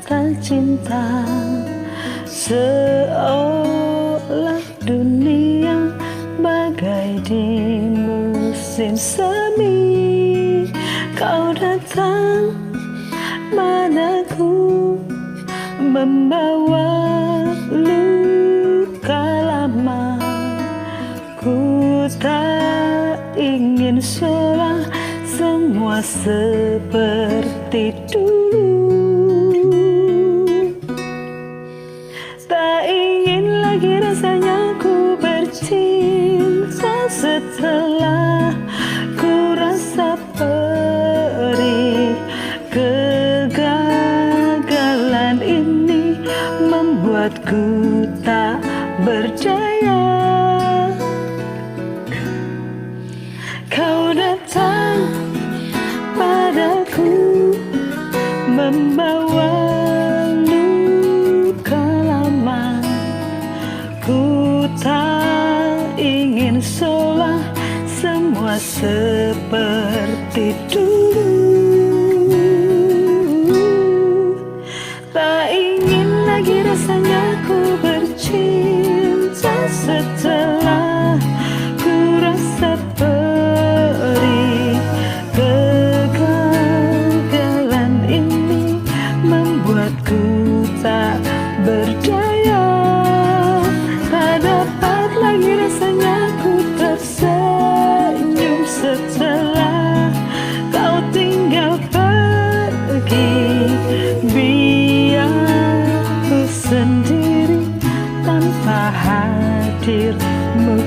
kata cinta, seolah dunia bagai di musim semi. Kau datang padaku membawa luka lama. Ku tak ingin seolah semua seperti dulu. Tak ingin lagi rasanya ku bercinta setelah ku rasa perih. Kegagalan ini membuatku tak berdaya. Kau datang padaku membawa luka lama. Ku tak ingin seolah semua seperti dulu. Tak ingin lagi rasanya ku bercinta setelah ku rasa perih. Kegagalan ini membuatku tak berdaya. Tak dapat lagi rasanya ku tersenyum setelah kau tinggal pergi. Biar ku sendiri tanpa hadirmu.